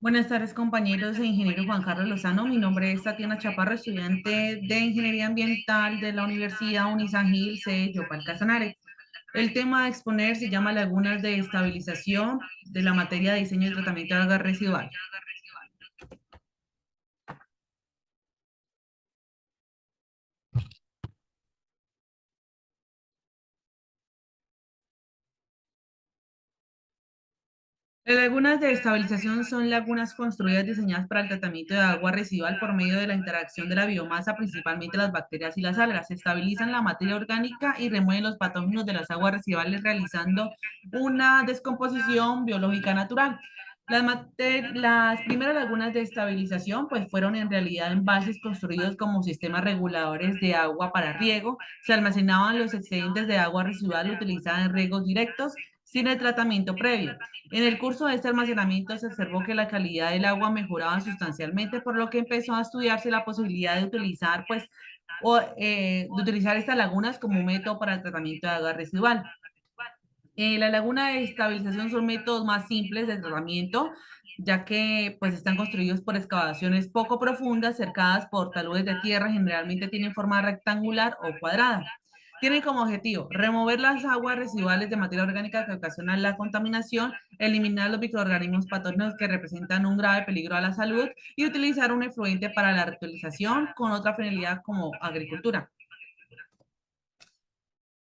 Buenas tardes, compañeros e ingeniero Juan Carlos Lozano. Mi nombre es Tatiana Chaparro, estudiante de Ingeniería Ambiental de la Universidad Unisan Gil, sede Yopal Casanare. El tema a exponer se llama Lagunas de Estabilización de la materia de Diseño y Tratamiento de Aguas Residual. Las lagunas de estabilización son lagunas construidas diseñadas para el tratamiento de agua residual por medio de la interacción de la biomasa, principalmente las bacterias y las algas. Estabilizan la materia orgánica y remueven los patógenos de las aguas residuales realizando una descomposición biológica natural. Las primeras lagunas de estabilización pues fueron en realidad embalses construidos como sistemas reguladores de agua para riego. Se almacenaban los excedentes de agua residual utilizada en riegos directos sin el tratamiento previo. En el curso de este almacenamiento se observó que la calidad del agua mejoraba sustancialmente, por lo que empezó a estudiarse la posibilidad de utilizar, de utilizar estas lagunas como método para el tratamiento de agua residual. La laguna de estabilización son métodos más simples de tratamiento, ya que pues están construidos por excavaciones poco profundas, cercadas por taludes de tierra, generalmente tienen forma rectangular o cuadrada. Tienen como objetivo remover las aguas residuales de materia orgánica que ocasionan la contaminación, eliminar los microorganismos patógenos que representan un grave peligro a la salud y utilizar un efluente para la reutilización con otra finalidad como agricultura.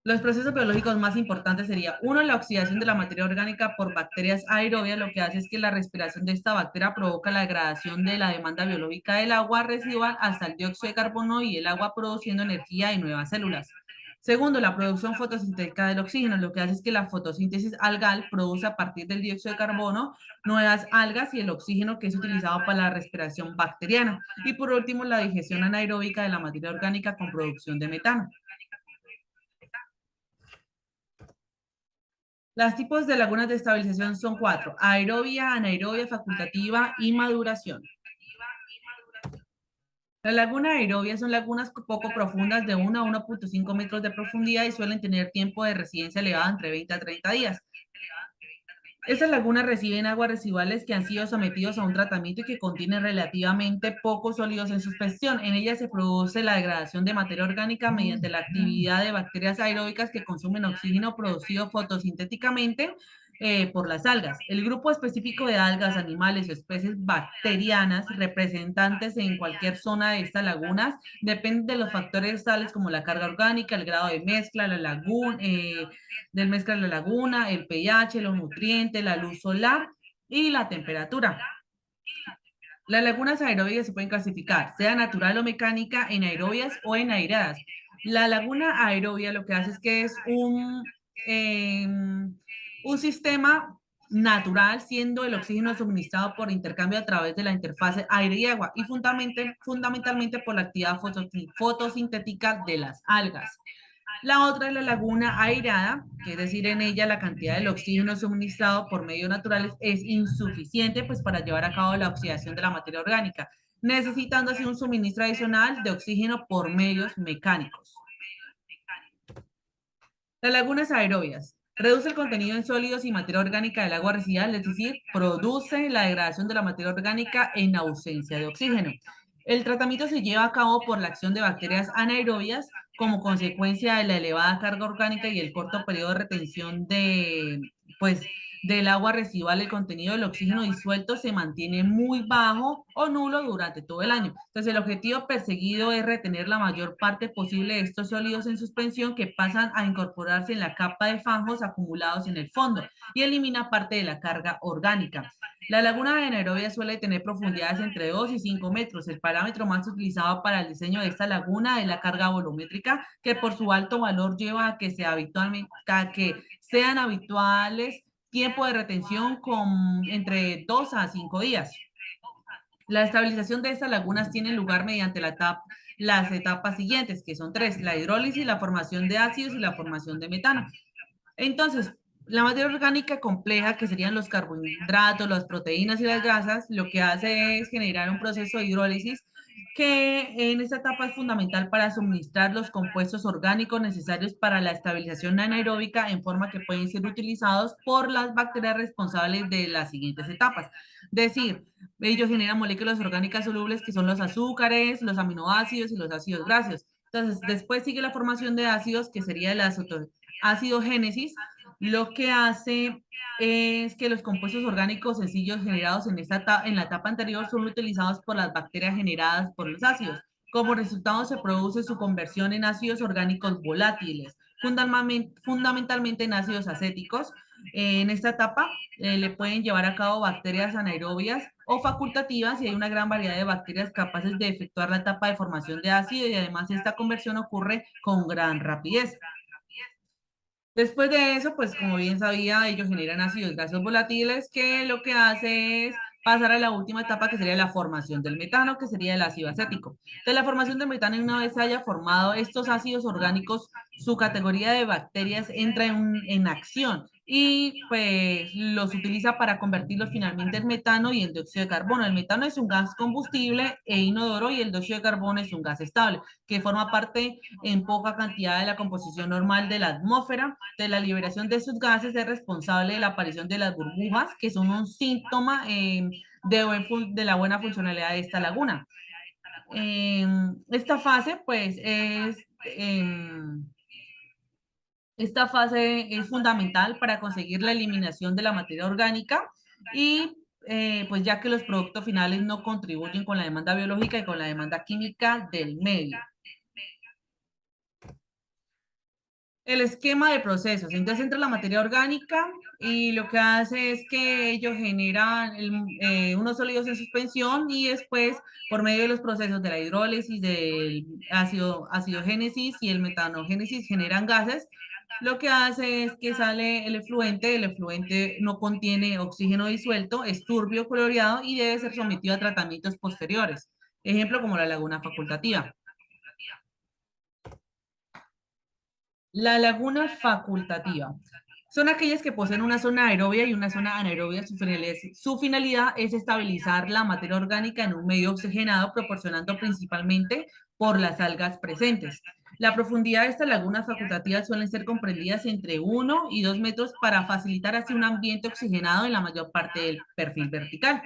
Los procesos biológicos más importantes sería, uno, la oxidación de la materia orgánica por bacterias aerobias, lo que hace es que la respiración de esta bacteria provoca la degradación de la demanda biológica del agua residual hasta el dióxido de carbono y el agua produciendo energía y nuevas células. Segundo, la producción fotosintética del oxígeno, lo que hace es que la fotosíntesis algal produce a partir del dióxido de carbono nuevas algas y el oxígeno que es utilizado para la respiración bacteriana. Y por último, la digestión anaeróbica de la materia orgánica con producción de metano. Los tipos de lagunas de estabilización son cuatro: aerobia, anaerobia, facultativa y maduración. Las lagunas aerobias son lagunas poco profundas de 1 a 1,5 metros de profundidad y suelen tener tiempo de residencia elevado entre 20 a 30 días. Estas lagunas reciben aguas residuales que han sido sometidos a un tratamiento y que contienen relativamente pocos sólidos en suspensión. En ellas se produce la degradación de materia orgánica mediante la actividad de bacterias aeróbicas que consumen oxígeno producido fotosintéticamente por las algas. El grupo específico de algas, animales o especies bacterianas representantes en cualquier zona de estas lagunas depende de los factores tales como la carga orgánica, el grado de mezcla, la laguna, del mezcla de la laguna, el pH, los nutrientes, la luz solar y la temperatura. Las lagunas aerobias se pueden clasificar, sea natural o mecánica, en aerobias o en aireadas. La laguna aerobia lo que hace es que es un sistema natural, siendo el oxígeno suministrado por intercambio a través de la interfase aire y agua y fundamentalmente por la actividad fotosintética de las algas. La otra es la laguna airada, que es decir, en ella la cantidad del oxígeno suministrado por medios naturales es insuficiente pues, para llevar a cabo la oxidación de la materia orgánica, necesitando así un suministro adicional de oxígeno por medios mecánicos. Las lagunas aerobias. Reduce el contenido en sólidos y materia orgánica del agua residual, es decir, produce la degradación de la materia orgánica en ausencia de oxígeno. El tratamiento se lleva a cabo por la acción de bacterias anaerobias como consecuencia de la elevada carga orgánica y el corto periodo de retención pues, del agua residual. El contenido del oxígeno disuelto se mantiene muy bajo o nulo durante todo el año. Entonces, el objetivo perseguido es retener la mayor parte posible de estos sólidos en suspensión que pasan a incorporarse en la capa de fangos acumulados en el fondo y elimina parte de la carga orgánica. La laguna de anaerobia suele tener profundidades entre 2 y 5 metros. El parámetro más utilizado para el diseño de esta laguna es la carga volumétrica, que por su alto valor lleva a que sean habituales tiempo de retención con entre 2 a 5 días. La estabilización de estas lagunas tiene lugar mediante las etapas siguientes, que son tres: la hidrólisis, la formación de ácidos y la formación de metano. Entonces, la materia orgánica compleja, que serían los carbohidratos, las proteínas y las grasas, lo que hace es generar un proceso de hidrólisis que en esta etapa es fundamental para suministrar los compuestos orgánicos necesarios para la estabilización anaeróbica en forma que pueden ser utilizados por las bacterias responsables de las siguientes etapas. Es decir, ellos generan moléculas orgánicas solubles que son los azúcares, los aminoácidos y los ácidos grasos. Entonces, después sigue la formación de ácidos, que sería la acidogénesis, lo que hace es que los compuestos orgánicos sencillos generados en la etapa anterior son utilizados por las bacterias generadas por los ácidos. Como resultado se produce su conversión en ácidos orgánicos volátiles, fundamentalmente en ácidos acéticos. En esta etapa le pueden llevar a cabo bacterias anaerobias o facultativas, y hay una gran variedad de bacterias capaces de efectuar la etapa de formación de ácido, y además esta conversión ocurre con gran rapidez. Después de eso, pues como bien sabía, ellos generan ácidos grasos volátiles, que lo que hace es pasar a la última etapa, que sería la formación del metano, que sería el ácido acético. De la formación del metano, una vez se haya formado estos ácidos orgánicos, su categoría de bacterias entra en acción y pues los utiliza para convertirlos finalmente en metano y en dióxido de carbono. El metano es un gas combustible e inodoro, y el dióxido de carbono es un gas estable que forma parte en poca cantidad de la composición normal de la atmósfera. De la liberación de estos gases es responsable de la aparición de las burbujas, que son un síntoma de la buena funcionalidad de esta laguna. Esta fase, pues, esta fase es fundamental para conseguir la eliminación de la materia orgánica y pues ya que los productos finales no contribuyen con la demanda biológica y con la demanda química del medio. El esquema de procesos. Entonces entra la materia orgánica y lo que hace es que ellos generan unos sólidos en suspensión, y después, por medio de los procesos de la hidrólisis, del acidogénesis y el metanogénesis, generan gases. Lo que hace es que sale el efluente no contiene oxígeno disuelto, es turbio, coloreado y debe ser sometido a tratamientos posteriores. Ejemplo como la laguna facultativa. La laguna facultativa son aquellas que poseen una zona aerobia y una zona anaerobia. Su finalidad es estabilizar la materia orgánica en un medio oxigenado, proporcionando principalmente por las algas presentes. La profundidad de estas lagunas facultativas suelen ser comprendidas entre 1 y 2 metros para facilitar así un ambiente oxigenado en la mayor parte del perfil vertical.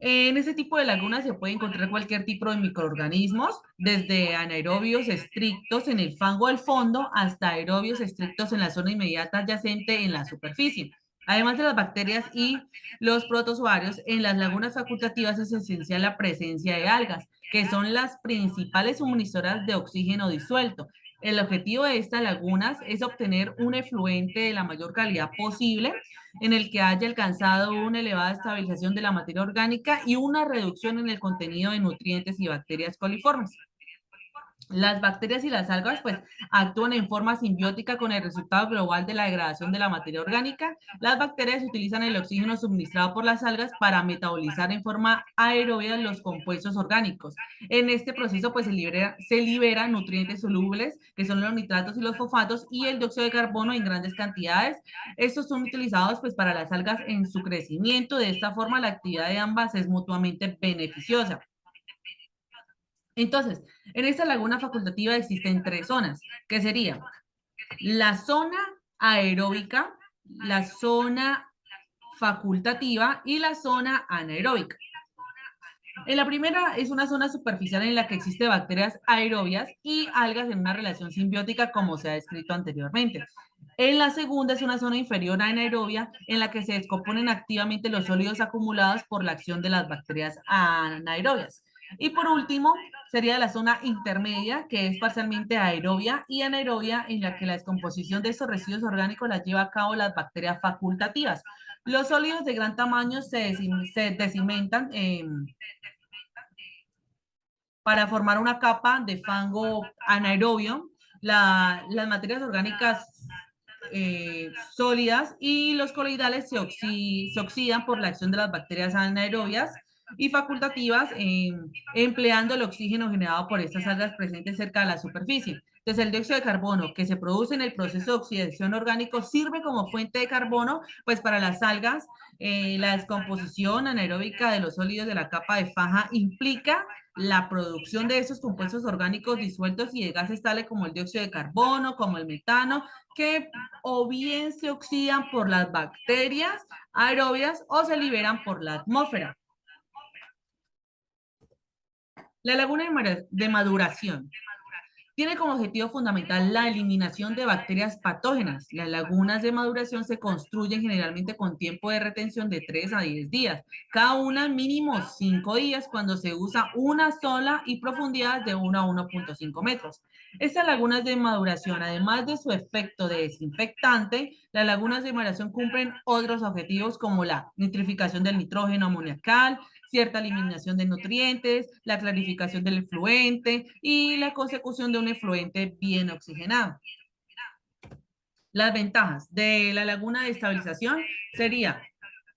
En este tipo de lagunas se puede encontrar cualquier tipo de microorganismos, desde anaerobios estrictos en el fango del fondo hasta aerobios estrictos en la zona inmediata adyacente en la superficie. Además de las bacterias y los protozoarios, en las lagunas facultativas es esencial la presencia de algas, que son las principales suministradoras de oxígeno disuelto. El objetivo de estas lagunas es obtener un efluente de la mayor calidad posible, en el que haya alcanzado una elevada estabilización de la materia orgánica y una reducción en el contenido de nutrientes y bacterias coliformes. Las bacterias y las algas pues actúan en forma simbiótica con el resultado global de la degradación de la materia orgánica. Las bacterias utilizan el oxígeno suministrado por las algas para metabolizar en forma aerobia los compuestos orgánicos. En este proceso pues se liberan nutrientes solubles, que son los nitratos y los fosfatos, y el dióxido de carbono en grandes cantidades. Estos son utilizados pues para las algas en su crecimiento. De esta forma la actividad de ambas es mutuamente beneficiosa. Entonces, en esta laguna facultativa existen 3 zonas, que sería la zona aeróbica, la zona facultativa y la zona anaeróbica. En la primera es una zona superficial en la que existen bacterias aerobias y algas en una relación simbiótica, como se ha descrito anteriormente. En la segunda es una zona inferior a anaerobia en la que se descomponen activamente los sólidos acumulados por la acción de las bacterias anaerobias. Y por último, sería la zona intermedia, que es parcialmente aerobia y anaerobia, en la que la descomposición de estos residuos orgánicos la lleva a cabo las bacterias facultativas. Los sólidos de gran tamaño se descimentan para formar una capa de fango anaerobio, las materias orgánicas sólidas y los coloidales se oxidan por la acción de las bacterias anaerobias y facultativas, empleando el oxígeno generado por estas algas presentes cerca de la superficie. Entonces, el dióxido de carbono que se produce en el proceso de oxidación orgánico sirve como fuente de carbono, pues para las algas. La descomposición anaeróbica de los sólidos de la capa de faja implica la producción de esos compuestos orgánicos disueltos y de gases tales como el dióxido de carbono, como el metano, que o bien se oxidan por las bacterias aerobias o se liberan por la atmósfera. La laguna de maduración tiene como objetivo fundamental la eliminación de bacterias patógenas. Las lagunas de maduración se construyen generalmente con tiempo de retención de 3 a 10 días, cada una mínimo 5 días cuando se usa una sola y profundidad de 1 a 1.5 metros. Estas lagunas de maduración, además de su efecto de desinfectante, las lagunas de maduración cumplen otros objetivos como la nitrificación del nitrógeno amoniacal, cierta eliminación de nutrientes, la clarificación del efluente y la consecución de un efluente bien oxigenado. Las ventajas de la laguna de estabilización sería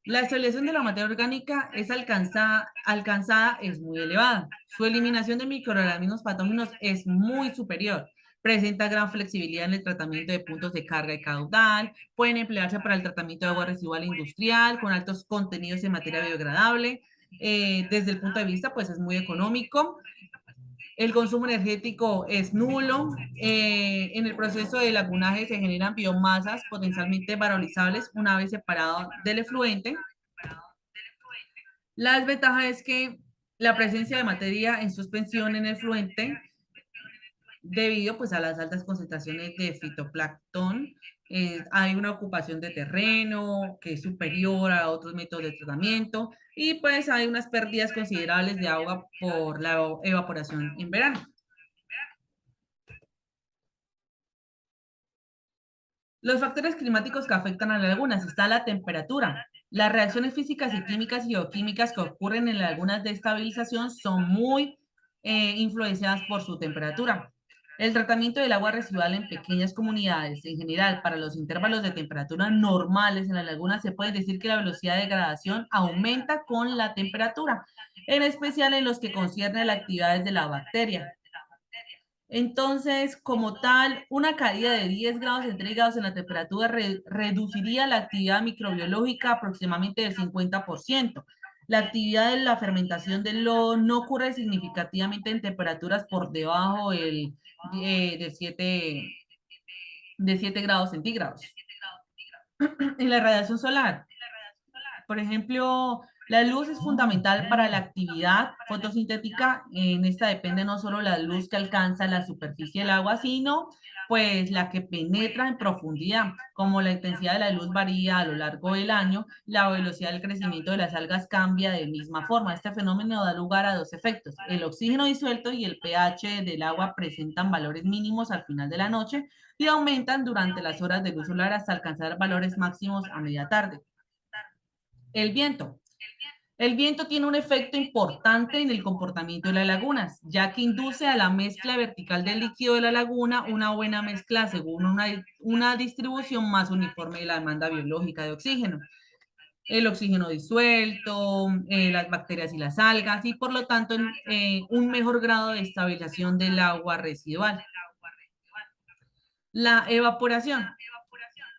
la estabilización de la materia orgánica es alcanzada es muy elevada. Su eliminación de microorganismos patógenos es muy superior. Presenta gran flexibilidad en el tratamiento de puntos de carga y caudal. Pueden emplearse para el tratamiento de agua residual industrial con altos contenidos de materia biodegradable. Desde el punto de vista, pues es muy económico. El consumo energético es nulo. En el proceso de lagunaje se generan biomasas potencialmente valorizables una vez separado del efluente. La desventaja es que la presencia de materia en suspensión en el efluente, debido pues a las altas concentraciones de fitoplancton, hay una ocupación de terreno que es superior a otros métodos de tratamiento y pues hay unas pérdidas considerables de agua por la evaporación en verano. Los factores climáticos que afectan a las lagunas está la temperatura. Las reacciones físicas y químicas y bioquímicas que ocurren en las lagunas de estabilización son muy influenciadas por su temperatura. El tratamiento del agua residual en pequeñas comunidades, en general, para los intervalos de temperatura normales en las lagunas, se puede decir que la velocidad de degradación aumenta con la temperatura, en especial en los que conciernen las actividades de la bacteria. Entonces, como tal, una caída de 10 grados centígrados en la temperatura reduciría la actividad microbiológica aproximadamente del 50%. La actividad de la fermentación del lodo no ocurre significativamente en temperaturas por debajo de 7 grados centígrados. En la radiación solar, por ejemplo, la luz es fundamental para la actividad fotosintética. En esta depende no solo la luz que alcanza la superficie del agua, sino pues la que penetra en profundidad. Como la intensidad de la luz varía a lo largo del año, la velocidad del crecimiento de las algas cambia de misma forma. Este fenómeno da lugar a dos efectos. El oxígeno disuelto y el pH del agua presentan valores mínimos al final de la noche y aumentan durante las horas de luz solar hasta alcanzar valores máximos a media tarde. El viento. El viento tiene un efecto importante en el comportamiento de las lagunas, ya que induce a la mezcla vertical del líquido de la laguna una buena mezcla según una distribución más uniforme de la demanda biológica de oxígeno. El oxígeno disuelto, las bacterias y las algas, y por lo tanto un mejor grado de estabilización del agua residual. La evaporación.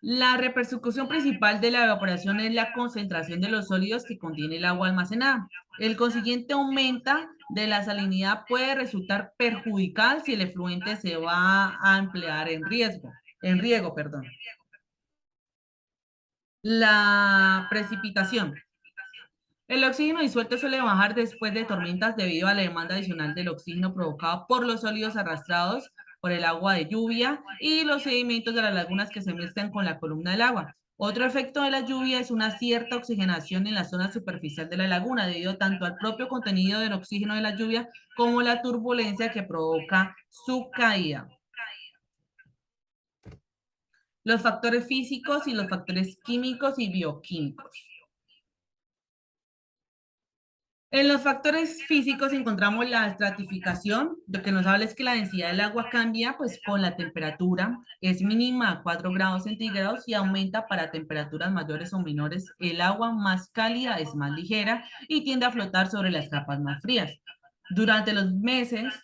La repercusión principal de la evaporación es la concentración de los sólidos que contiene el agua almacenada. El consiguiente aumento de la salinidad puede resultar perjudicial si el efluente se va a emplear en riego, perdón. La precipitación. El oxígeno disuelto suele bajar después de tormentas debido a la demanda adicional del oxígeno provocada por los sólidos arrastrados por el agua de lluvia y los sedimentos de las lagunas que se mezclan con la columna del agua. Otro efecto de la lluvia es una cierta oxigenación en la zona superficial de la laguna, debido tanto al propio contenido del oxígeno de la lluvia como la turbulencia que provoca su caída. Los factores físicos y los factores químicos y bioquímicos. En los factores físicos encontramos la estratificación. Lo que nos habla es que la densidad del agua cambia pues con la temperatura, es mínima a 4 grados centígrados y aumenta para temperaturas mayores o menores. El agua más cálida es más ligera y tiende a flotar sobre las capas más frías. Durante los meses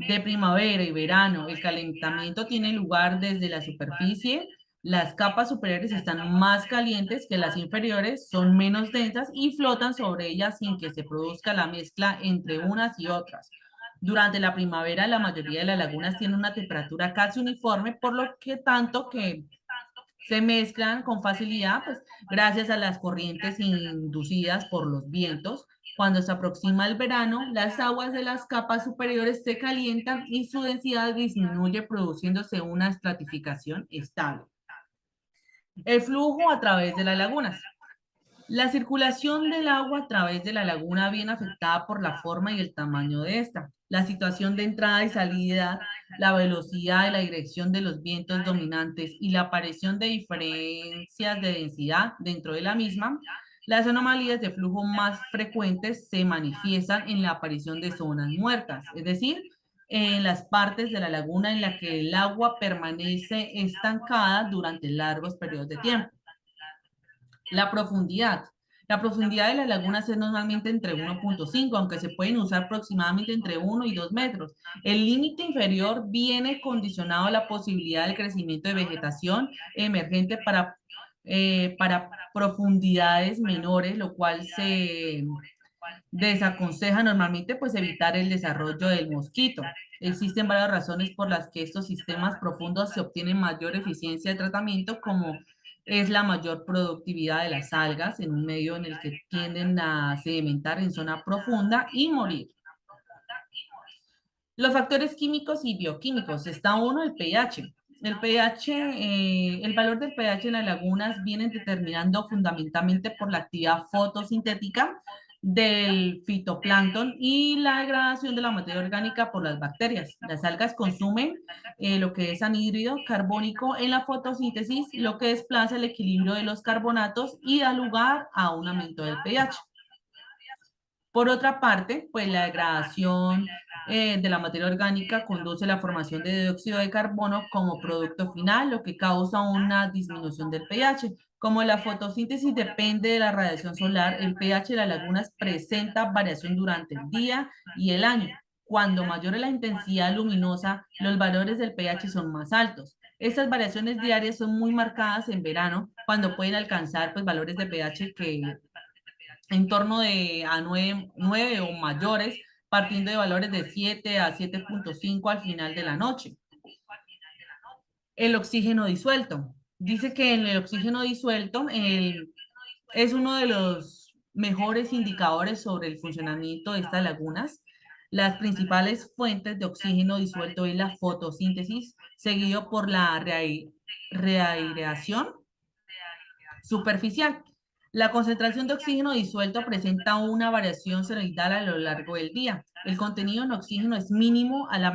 de primavera y verano, el calentamiento tiene lugar desde la superficie. Las capas superiores están más calientes que las inferiores, son menos densas y flotan sobre ellas sin que se produzca la mezcla entre unas y otras. Durante la primavera, la mayoría de las lagunas tienen una temperatura casi uniforme, por lo que tanto que se mezclan con facilidad, pues gracias a las corrientes inducidas por los vientos. Cuando se aproxima el verano, las aguas de las capas superiores se calientan y su densidad disminuye, produciéndose una estratificación estable. El flujo a través de las lagunas. La circulación del agua a través de la laguna viene afectada por la forma y el tamaño de esta, la situación de entrada y salida, la velocidad y la dirección de los vientos dominantes y la aparición de diferencias de densidad dentro de la misma. Las anomalías de flujo más frecuentes se manifiestan en la aparición de zonas muertas, es decir, en las partes de la laguna en la que el agua permanece estancada durante largos periodos de tiempo. La profundidad. La profundidad de las lagunas es normalmente entre 1.5, aunque se pueden usar aproximadamente entre 1 y 2 metros. El límite inferior viene condicionado a la posibilidad del crecimiento de vegetación emergente para profundidades menores, lo cual se desaconseja normalmente pues evitar el desarrollo del mosquito. Existen varias razones por las que estos sistemas profundos se obtienen mayor eficiencia de tratamiento, como es la mayor productividad de las algas en un medio en el que tienden a sedimentar en zona profunda y morir. Los factores químicos y bioquímicos. Está uno, el pH. El valor del pH en las lagunas viene determinando fundamentalmente por la actividad fotosintética del fitoplancton y la degradación de la materia orgánica por las bacterias. Las algas consumen lo que es anhídrido carbónico en la fotosíntesis, lo que desplaza el equilibrio de los carbonatos y da lugar a un aumento del pH. Por otra parte, pues la degradación de la materia orgánica conduce a la formación de dióxido de carbono como producto final, lo que causa una disminución del pH. Como la fotosíntesis depende de la radiación solar, el pH de las lagunas presenta variación durante el día y el año. Cuando mayor es la intensidad luminosa, los valores del pH son más altos. Estas variaciones diarias son muy marcadas en verano, cuando pueden alcanzar pues, valores de pH que en torno de a 9 o mayores, partiendo de valores de 7 a 7.5 al final de la noche. El oxígeno disuelto. Dice que en el oxígeno disuelto es uno de los mejores indicadores sobre el funcionamiento de estas lagunas. Las principales fuentes de oxígeno disuelto es la fotosíntesis, seguido por la reaireación superficial. La concentración de oxígeno disuelto presenta una variación senoidal a lo largo del día. El contenido en oxígeno es mínimo al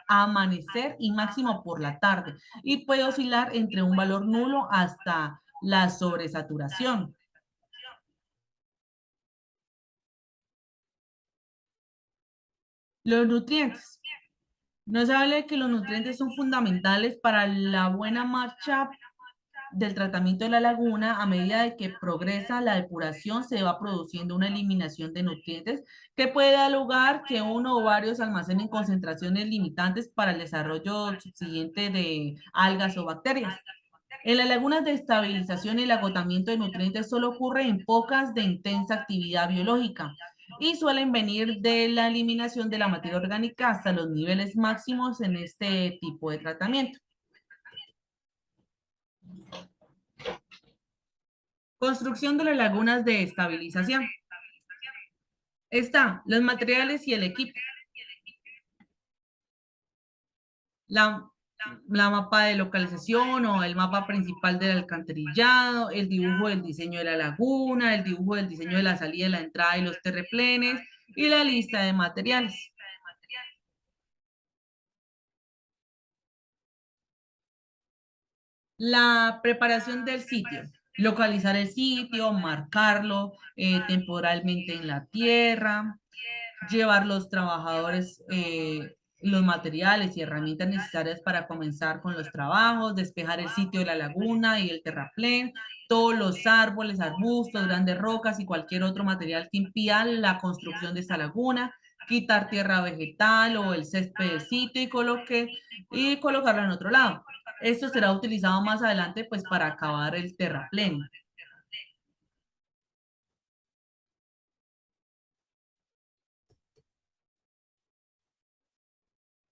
amanecer y máximo por la tarde y puede oscilar entre un valor nulo hasta la sobresaturación. Los nutrientes. Nos habla que los nutrientes son fundamentales para la buena marcha del tratamiento de la laguna. A medida de que progresa la depuración, se va produciendo una eliminación de nutrientes que puede dar lugar que uno o varios almacenen concentraciones limitantes para el desarrollo subsiguiente de algas o bacterias. En las lagunas de estabilización, el agotamiento de nutrientes solo ocurre en pocas de intensa actividad biológica y suelen venir de la eliminación de la materia orgánica hasta los niveles máximos en este tipo de tratamiento. Construcción de las lagunas de estabilización. Está los materiales y el equipo. La, la mapa de localización o el mapa principal del alcantarillado, el dibujo del diseño de la laguna, el dibujo del diseño de la salida y la entrada y los terreplenes y la lista de materiales. La preparación del sitio. Localizar el sitio, marcarlo temporalmente en la tierra, llevar los trabajadores, los materiales y herramientas necesarias para comenzar con los trabajos, despejar el sitio de la laguna y el terraplén, todos los árboles, arbustos, grandes rocas y cualquier otro material que impida la construcción de esta laguna, quitar tierra vegetal o el césped del sitio y colocarlo en otro lado. Esto será utilizado más adelante pues para acabar el terraplén.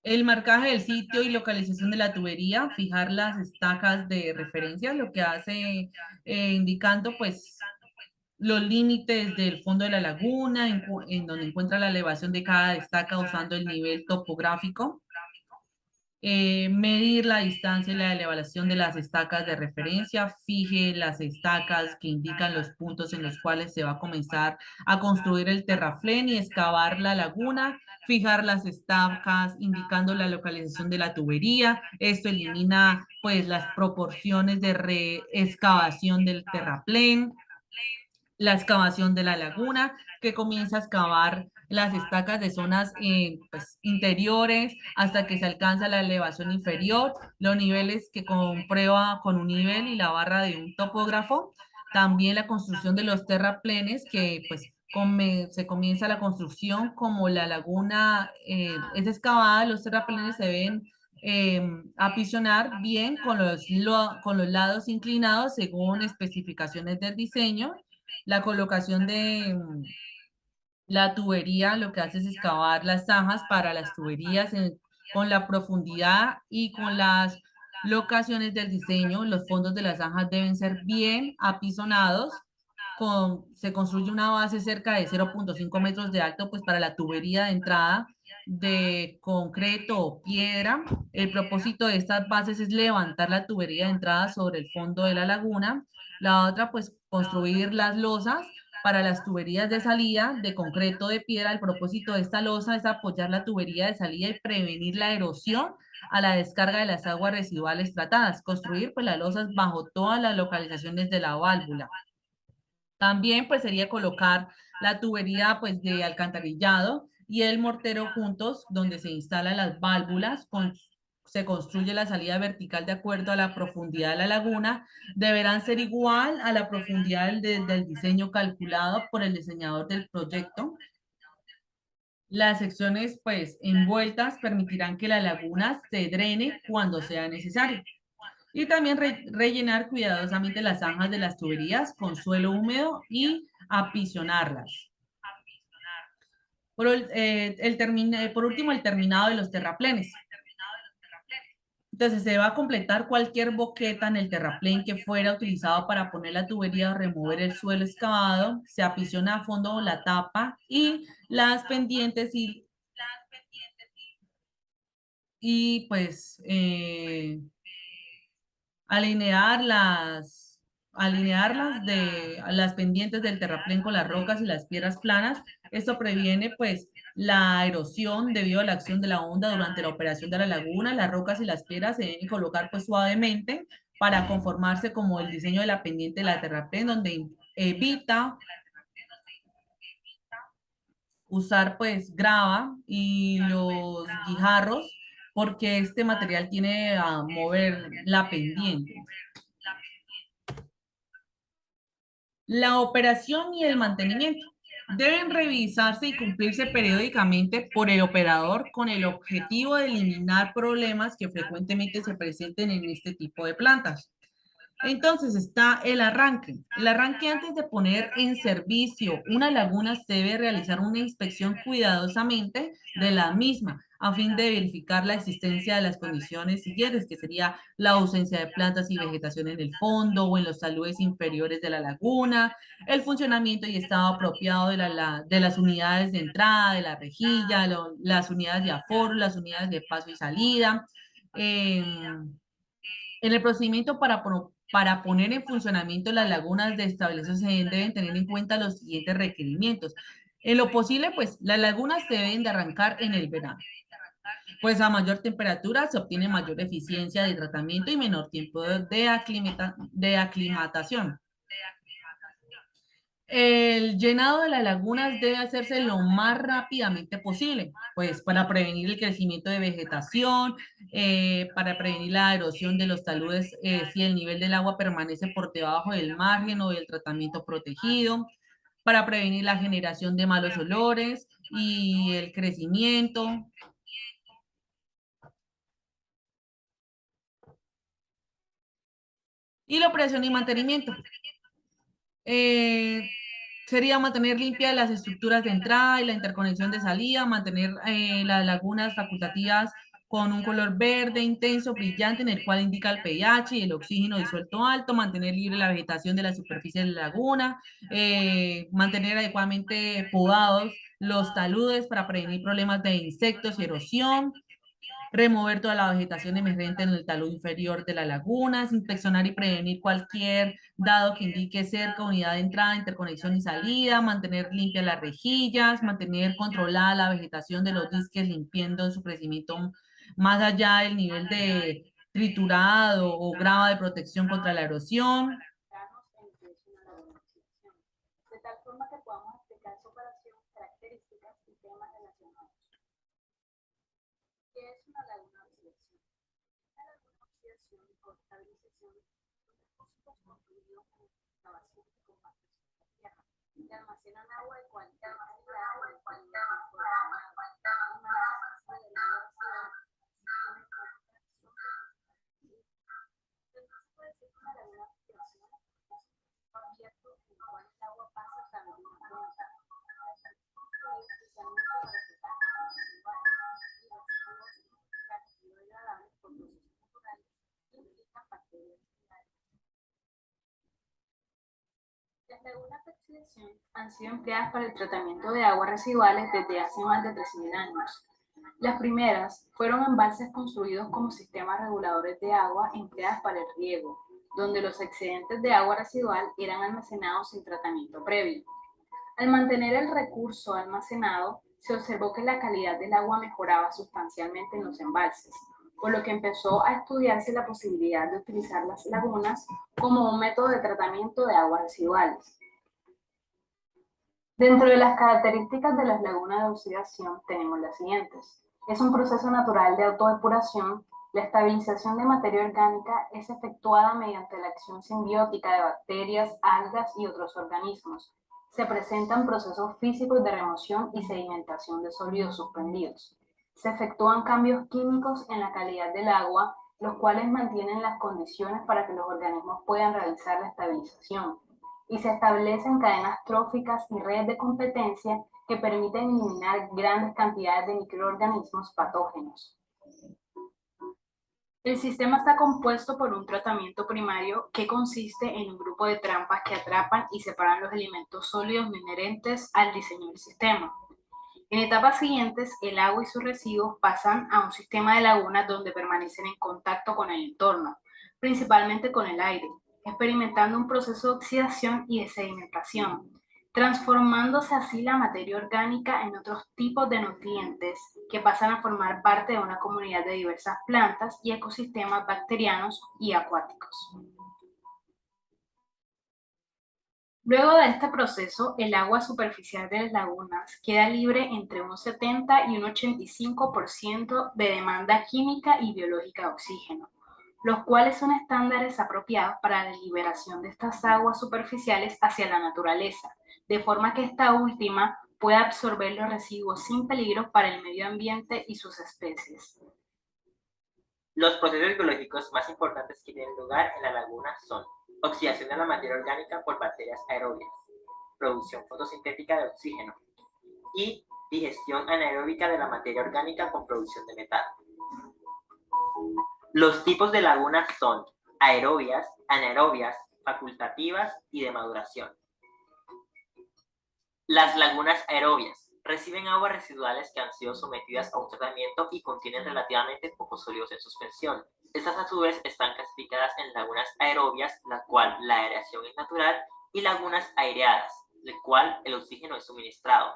El marcaje del sitio y localización de la tubería, fijar las estacas de referencia, lo que hace indicando pues los límites del fondo de la laguna, en donde encuentra la elevación de cada estaca usando el nivel topográfico. Medir la distancia y la elevación de las estacas de referencia, fije las estacas que indican los puntos en los cuales se va a comenzar a construir el terraplén y excavar la laguna, fijar las estacas indicando la localización de la tubería. Esto elimina pues las proporciones de reexcavación del terraplén, la excavación de la laguna, que comienza a excavar las estacas de zonas pues, interiores hasta que se alcanza la elevación inferior, los niveles que comprueba con un nivel y la barra de un topógrafo, también la construcción de los terraplenes que pues se comienza la construcción como la laguna es excavada, los terraplenes se ven apisonar bien con los lados inclinados según especificaciones del diseño. La colocación de la tubería lo que hace es excavar las zanjas para las tuberías con la profundidad y con las locaciones del diseño. Los fondos de las zanjas deben ser bien apisonados. Se construye una base cerca de 0,5 metros de alto pues para la tubería de entrada de concreto o piedra. El propósito de estas bases es levantar la tubería de entrada sobre el fondo de la laguna. La otra pues construir las losas para las tuberías de salida de concreto de piedra. El propósito de esta losa es apoyar la tubería de salida y prevenir la erosión a la descarga de las aguas residuales tratadas. Construir pues las losas bajo todas las localizaciones de la válvula. También pues sería colocar la tubería pues de alcantarillado y el mortero juntos donde se instalan las válvulas, se construye la salida vertical de acuerdo a la profundidad de la laguna, deberán ser igual a la profundidad del diseño calculado por el diseñador del proyecto. Las secciones pues envueltas permitirán que la laguna se drene cuando sea necesario. Y también rellenar cuidadosamente las zanjas de las tuberías con suelo húmedo y apisionarlas. Por último, el terminado de los terraplenes. Entonces, se va a completar cualquier boqueta en el terraplén que fuera utilizado para poner la tubería o remover el suelo excavado. Se apisiona a fondo la tapa y las pendientes y pues alinear alinearlas de las pendientes del terraplén con las rocas y las piedras planas. Esto previene pues la erosión debido a la acción de la onda durante la operación de la laguna. Las rocas y las piedras se deben colocar pues suavemente para conformarse como el diseño de la pendiente de la terraplén, donde evita usar pues grava y los guijarros porque este material tiene a mover la pendiente. La operación y el mantenimiento deben revisarse y cumplirse periódicamente por el operador con el objetivo de eliminar problemas que frecuentemente se presenten en este tipo de plantas. Entonces está el arranque. El arranque antes de poner en servicio una laguna se debe realizar una inspección cuidadosamente de la misma a fin de verificar la existencia de las condiciones siguientes, que sería la ausencia de plantas y vegetación en el fondo o en los taludes inferiores de la laguna, el funcionamiento y estado apropiado de las unidades de entrada, de la rejilla, las unidades de aforo, las unidades de paso y salida. En el procedimiento para poner en funcionamiento las lagunas de establecimiento se deben tener en cuenta los siguientes requerimientos. En lo posible, pues las lagunas se deben de arrancar en el verano. Pues a mayor temperatura se obtiene mayor eficiencia de tratamiento y menor tiempo de aclimatación. El llenado de las lagunas debe hacerse lo más rápidamente posible, pues para prevenir el crecimiento de vegetación, para prevenir la erosión de los taludes si el nivel del agua permanece por debajo del margen o del tratamiento protegido, para prevenir la generación de malos olores y el crecimiento. Y la operación y mantenimiento. Eh, Sería mantener limpias las estructuras de entrada y la interconexión de salida, mantener las lagunas facultativas con un color verde intenso, brillante, en el cual indica el pH y el oxígeno disuelto alto, mantener libre la vegetación de la superficie de la laguna, mantener adecuadamente podados los taludes para prevenir problemas de insectos y erosión, remover toda la vegetación emergente en el talud inferior de las lagunas, inspeccionar y prevenir cualquier dado que indique cerca, unidad de entrada, interconexión y salida, mantener limpias las rejillas, mantener controlada la vegetación de los disques, limpiando su crecimiento más allá del nivel de triturado o grava de protección contra la erosión. De tal forma que podamos explicar su operación, características y temas relacionados. ¿Qué es una laguna de oxidación? Una laguna de oxidación o estabilización son depósitos construidos en excavaciones y compactación de la tierra que almacenan agua de cualquier calidad o de calidad determinada. Una ausencia del agua residual, secciones cortas son entonces puede ser que una laguna de oxidación es un espacio abierto en el cual el agua pasa a través de una cuenca. Especialmente para tratar aguas residuales y residuos industriales biodegradables por procesos naturales que implican bacterias similares. Las lagunas de oxidación han sido empleadas para el tratamiento de aguas residuales desde hace más de 3.000 años. Las primeras fueron embalses construidos como sistemas reguladores de agua empleadas para el riego, donde los excedentes de agua residual eran almacenados sin tratamiento previo. Al mantener el recurso almacenado, se observó que la calidad del agua mejoraba sustancialmente en los embalses, por lo que empezó a estudiarse la posibilidad de utilizar las lagunas como un método de tratamiento de aguas residuales. Dentro de las características de las lagunas de oxidación tenemos las siguientes. Es un proceso natural de autodepuración. La estabilización de materia orgánica es efectuada mediante la acción simbiótica de bacterias, algas y otros organismos. Se presentan procesos físicos de remoción y sedimentación de sólidos suspendidos. Se efectúan cambios químicos en la calidad del agua, los cuales mantienen las condiciones para que los organismos puedan realizar la estabilización, y se establecen cadenas tróficas y redes de competencia que permiten eliminar grandes cantidades de microorganismos patógenos. El sistema está compuesto por un tratamiento primario que consiste en un grupo de trampas que atrapan y separan los elementos sólidos no inherentes al diseño del sistema. En etapas siguientes, el agua y sus residuos pasan a un sistema de lagunas donde permanecen en contacto con el entorno, principalmente con el aire, experimentando un proceso de oxidación y de sedimentación, transformándose así la materia orgánica en otros tipos de nutrientes que pasan a formar parte de una comunidad de diversas plantas y ecosistemas bacterianos y acuáticos. Luego de este proceso, el agua superficial de las lagunas queda libre entre un 70 y un 85% de demanda química y biológica de oxígeno, los cuales son estándares apropiados para la liberación de estas aguas superficiales hacia la naturaleza, de forma que esta última pueda absorber los residuos sin peligro para el medio ambiente y sus especies. Los procesos biológicos más importantes que tienen lugar en la laguna son oxidación de la materia orgánica por bacterias aerobias, producción fotosintética de oxígeno y digestión anaeróbica de la materia orgánica con producción de metano. Los tipos de lagunas son aerobias, anaerobias, facultativas y de maduración. Las lagunas aerobias reciben aguas residuales que han sido sometidas a un tratamiento y contienen relativamente pocos sólidos en suspensión. Estas a su vez están clasificadas en lagunas aerobias, la cual la aireación es natural, y lagunas aireadas, la cual el oxígeno es suministrado.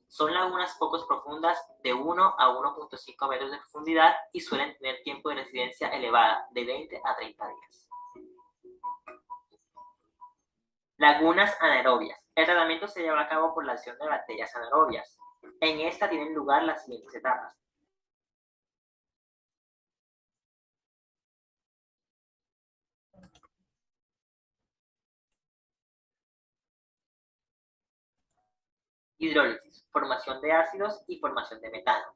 Son lagunas poco profundas, de 1 a 1.5 metros de profundidad, y suelen tener tiempo de residencia elevada, de 20 a 30 días. Lagunas anaerobias. El tratamiento se lleva a cabo por la acción de bacterias anaerobias. En esta tienen lugar las siguientes etapas. Hidrólisis, formación de ácidos y formación de metano.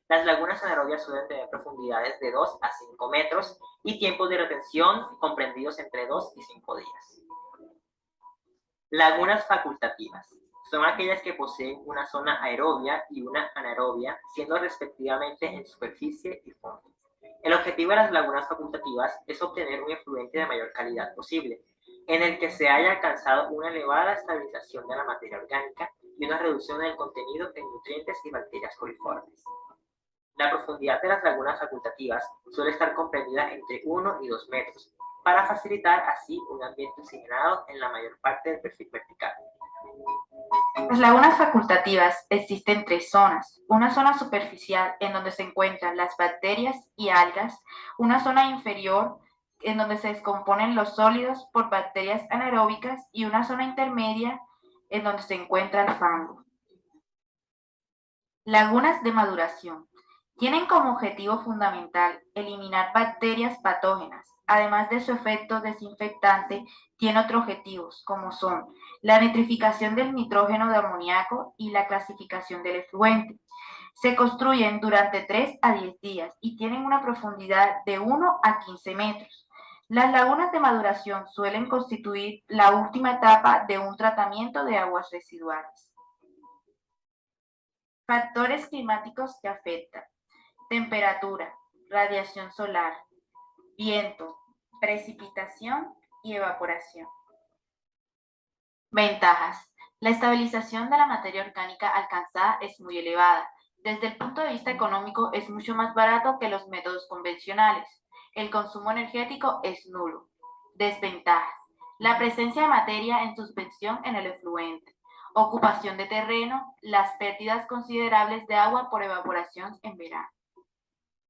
Las lagunas anaerobias suelen tener profundidades de 2 a 5 metros y tiempos de retención comprendidos entre 2 y 5 días. Lagunas facultativas. Son aquellas que poseen una zona aerobia y una anaerobia, siendo respectivamente en superficie y fondo. El objetivo de las lagunas facultativas es obtener un efluente de mayor calidad posible, en el que se haya alcanzado una elevada estabilización de la materia orgánica y una reducción del contenido en nutrientes y bacterias coliformes. La profundidad de las lagunas facultativas suele estar comprendida entre 1 y 2 metros, para facilitar así un ambiente oxigenado en la mayor parte del perfil vertical. Las lagunas facultativas existen tres zonas: una zona superficial en donde se encuentran las bacterias y algas, una zona inferior en donde se descomponen los sólidos por bacterias anaeróbicas y una zona intermedia en donde se encuentra el fango. Lagunas de maduración. Tienen como objetivo fundamental eliminar bacterias patógenas. Además de su efecto desinfectante, tiene otros objetivos, como son la nitrificación del nitrógeno de amoníaco y la clasificación del efluente. Se construyen durante 3 a 10 días y tienen una profundidad de 1 a 15 metros. Las lagunas de maduración suelen constituir la última etapa de un tratamiento de aguas residuales. Factores climáticos que afectan: temperatura, radiación solar, viento, precipitación y evaporación. Ventajas. La estabilización de la materia orgánica alcanzada es muy elevada. Desde el punto de vista económico es mucho más barato que los métodos convencionales. El consumo energético es nulo. Desventajas. La presencia de materia en suspensión en el efluente. Ocupación de terreno, las pérdidas considerables de agua por evaporación en verano.